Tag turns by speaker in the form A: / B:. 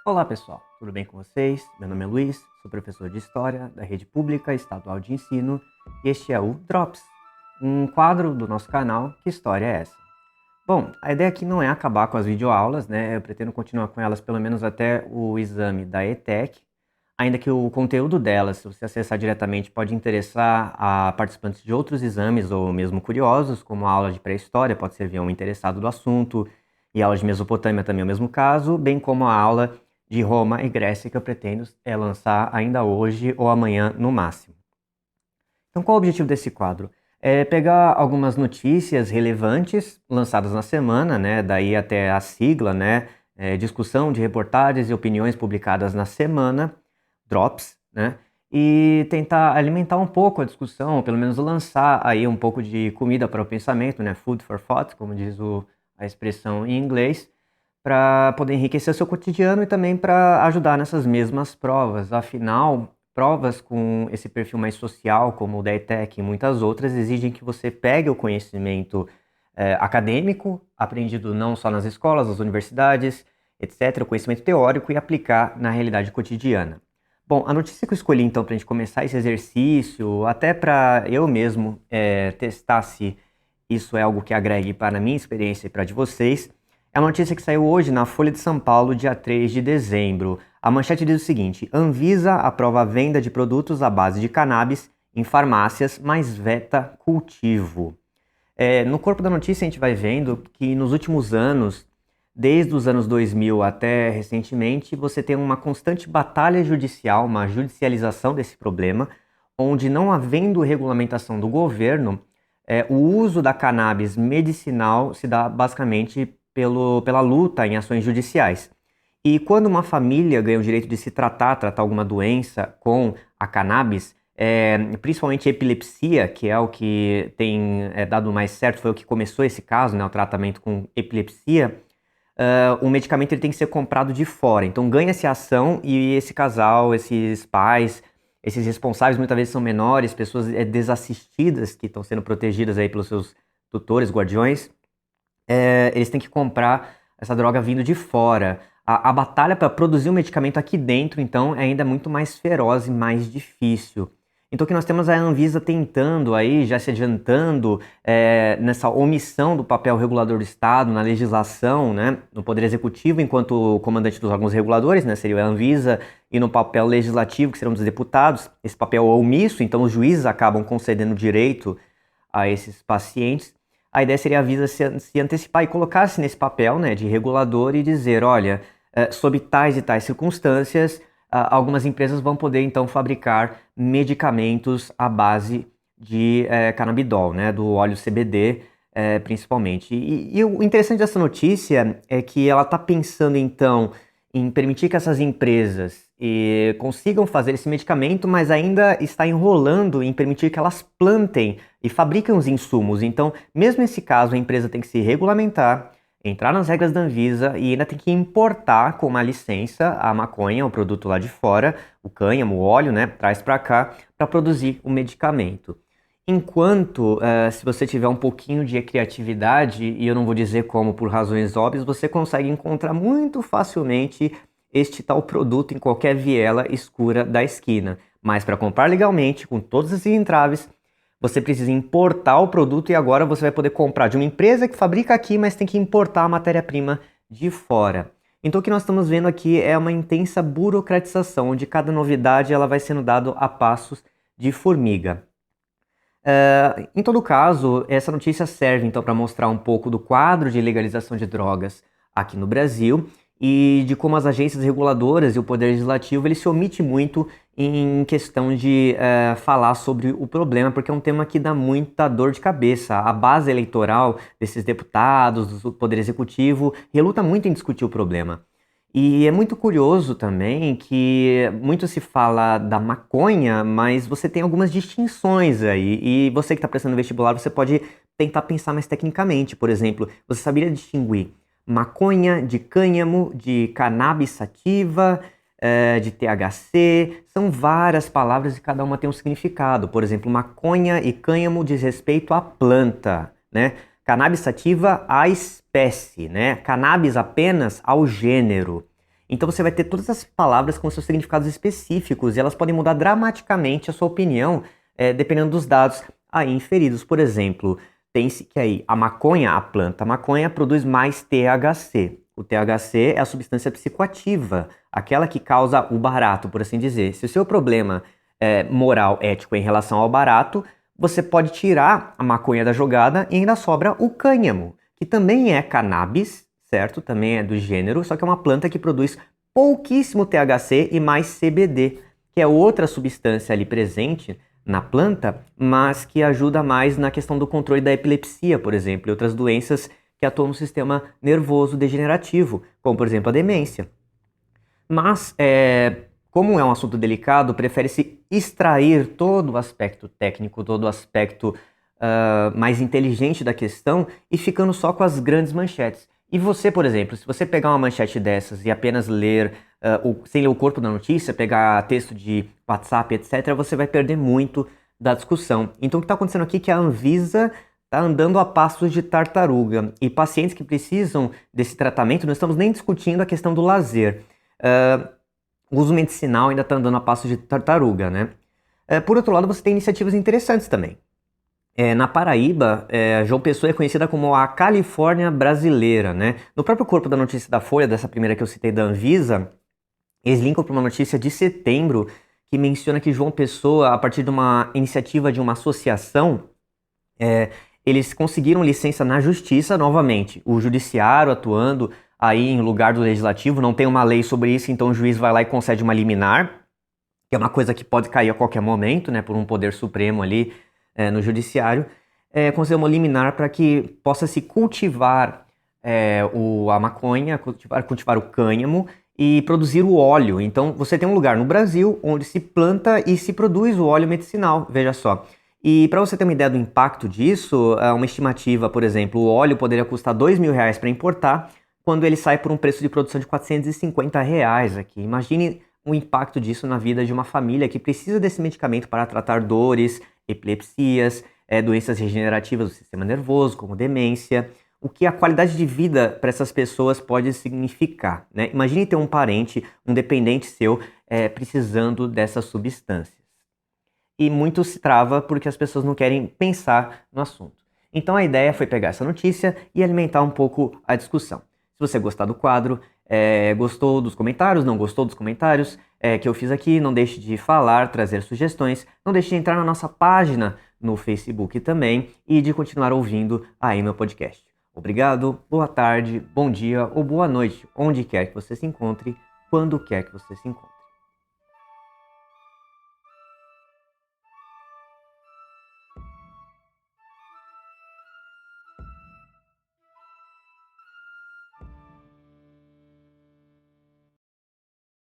A: Olá pessoal, tudo bem com vocês? Meu nome é Luiz, sou professor de História da Rede Pública Estadual de Ensino e este é o Drops, um quadro do nosso canal Que História é essa? Bom, a ideia aqui não é acabar com as videoaulas, né? Eu pretendo continuar com elas pelo menos até o exame da ETEC, ainda que o conteúdo delas, se você acessar diretamente, pode interessar a participantes de outros exames ou mesmo curiosos, como a aula de pré-história, pode servir a um interessado do assunto, e a aula de Mesopotâmia também é o mesmo caso, bem como a aula de Roma e Grécia que eu pretendo lançar ainda hoje ou amanhã no máximo. Então, qual o objetivo desse quadro? É pegar algumas notícias relevantes lançadas na semana, né? Daí até a sigla, né? Discussão de reportagens e opiniões publicadas na semana, Drops, né? E tentar alimentar um pouco a discussão, ou pelo menos lançar aí um pouco de comida para o pensamento, né? Food for thought, como diz a expressão em inglês, para poder enriquecer seu cotidiano e também para ajudar nessas mesmas provas. Afinal, provas com esse perfil mais social, como o da ETEC e muitas outras, exigem que você pegue o conhecimento acadêmico, aprendido não só nas escolas, nas universidades, etc., o conhecimento teórico e aplicar na realidade cotidiana. Bom, a notícia que eu escolhi então para a gente começar esse exercício, até para eu mesmo testar se isso é algo que agregue para a minha experiência e para a de vocês, é uma notícia que saiu hoje na Folha de São Paulo, dia 3 de dezembro. A manchete diz o seguinte: Anvisa aprova a venda de produtos à base de cannabis em farmácias, mas veta cultivo. No corpo da notícia a gente vai vendo que nos últimos anos, desde os anos 2000 até recentemente, você tem uma constante batalha judicial, uma judicialização desse problema, onde não havendo regulamentação do governo, o uso da cannabis medicinal se dá basicamente pela luta em ações judiciais. E quando uma família ganha o direito de se tratar alguma doença com a cannabis, principalmente epilepsia, que é o que tem dado mais certo, foi o que começou esse caso, né, o tratamento com epilepsia, o medicamento ele tem que ser comprado de fora. Então ganha-se a ação e esse casal, esses pais, esses responsáveis muitas vezes são menores, pessoas desassistidas que estão sendo protegidas aí pelos seus tutores, guardiões, eles têm que comprar essa droga vindo de fora. A batalha para produzir um medicamento aqui dentro, então, é ainda muito mais feroz e mais difícil. Então, o que nós temos é a Anvisa tentando aí, já se adiantando nessa omissão do papel regulador do Estado, na legislação, né, no Poder Executivo, enquanto comandante dos órgãos reguladores, né, seria a Anvisa, e no papel legislativo, que serão dos deputados. Esse papel é omisso, então os juízes acabam concedendo direito a esses pacientes. A ideia seria a Anvisa se antecipar e colocar-se nesse papel, né, de regulador e dizer, olha, sob tais e tais circunstâncias, algumas empresas vão poder então fabricar medicamentos à base de canabidol, né, do óleo CBD, principalmente. E o interessante dessa notícia é que ela está pensando então em permitir que essas empresas consigam fazer esse medicamento, mas ainda está enrolando em permitir que elas plantem e fabriquem os insumos. Então, mesmo nesse caso, a empresa tem que se regulamentar, entrar nas regras da Anvisa e ainda tem que importar com uma licença a maconha, o produto lá de fora, o cânhamo, o óleo, né, traz para cá para produzir o medicamento. Enquanto, se você tiver um pouquinho de criatividade, e eu não vou dizer como por razões óbvias, você consegue encontrar muito facilmente este tal produto em qualquer viela escura da esquina. Mas para comprar legalmente, com todos esses entraves, você precisa importar o produto e agora você vai poder comprar de uma empresa que fabrica aqui, mas tem que importar a matéria-prima de fora. Então o que nós estamos vendo aqui é uma intensa burocratização, onde cada novidade ela vai sendo dada a passos de formiga. Em todo caso, essa notícia serve então para mostrar um pouco do quadro de legalização de drogas aqui no Brasil e de como as agências reguladoras e o Poder Legislativo ele se omite muito em questão de falar sobre o problema, porque é um tema que dá muita dor de cabeça. A base eleitoral desses deputados, do Poder Executivo, reluta muito em discutir o problema. E é muito curioso também que muito se fala da maconha, mas você tem algumas distinções aí. E você que está prestando vestibular, você pode tentar pensar mais tecnicamente. Por exemplo, você saberia distinguir maconha de cânhamo, de cannabis sativa, de THC? São várias palavras e cada uma tem um significado. Por exemplo, maconha e cânhamo diz respeito à planta, né? Cannabis sativa à espécie, né? Cannabis apenas ao gênero. Então você vai ter todas as palavras com seus significados específicos e elas podem mudar dramaticamente a sua opinião, dependendo dos dados aí inferidos. Por exemplo, pense que aí a maconha, a planta maconha, produz mais THC. O THC é a substância psicoativa, aquela que causa o barato, por assim dizer. Se o seu problema é moral, ético em relação ao barato, você pode tirar a maconha da jogada e ainda sobra o cânhamo, que também é cannabis, certo? Também é do gênero, só que é uma planta que produz pouquíssimo THC e mais CBD, que é outra substância ali presente na planta, mas que ajuda mais na questão do controle da epilepsia, por exemplo, e outras doenças que atuam no sistema nervoso degenerativo, como por exemplo a demência. Mas, como é um assunto delicado, prefere-se extrair todo o aspecto técnico, todo o aspecto mais inteligente da questão e ficando só com as grandes manchetes. E você, por exemplo, se você pegar uma manchete dessas e apenas ler, sem ler o corpo da notícia, pegar texto de WhatsApp, etc., você vai perder muito da discussão. Então o que está acontecendo aqui é que a Anvisa está andando a passos de tartaruga. E pacientes que precisam desse tratamento, não estamos nem discutindo a questão do lazer. O uso medicinal ainda está andando a passos de tartaruga, né? Por outro lado, você tem iniciativas interessantes também. Na Paraíba, João Pessoa é conhecida como a Califórnia brasileira, né? No próprio corpo da notícia da Folha, dessa primeira que eu citei da Anvisa, eles linkam para uma notícia de setembro que menciona que João Pessoa, a partir de uma iniciativa de uma associação, eles conseguiram licença na justiça novamente. O judiciário atuando aí em lugar do legislativo, não tem uma lei sobre isso, então o juiz vai lá e concede uma liminar, que é uma coisa que pode cair a qualquer momento, né, por um poder supremo ali no judiciário, conceder uma liminar para que possa se cultivar a maconha, cultivar o cânhamo e produzir o óleo. Então você tem um lugar no Brasil onde se planta e se produz o óleo medicinal, veja só. E para você ter uma ideia do impacto disso, uma estimativa, por exemplo, o óleo poderia custar R$2.000 para importar, quando ele sai por um preço de produção de R$450 aqui. Imagine o impacto disso na vida de uma família que precisa desse medicamento para tratar dores, epilepsias, doenças regenerativas do sistema nervoso, como demência. O que a qualidade de vida para essas pessoas pode significar, né? Imagine ter um parente, um dependente seu, precisando dessas substâncias. E muito se trava porque as pessoas não querem pensar no assunto. Então a ideia foi pegar essa notícia e alimentar um pouco a discussão. Se você gostar do quadro, gostou dos comentários, não gostou dos comentários que eu fiz aqui, não deixe de falar, trazer sugestões, não deixe de entrar na nossa página no Facebook também e de continuar ouvindo aí meu podcast. Obrigado, boa tarde, bom dia ou boa noite, onde quer que você se encontre, quando quer que você se encontre.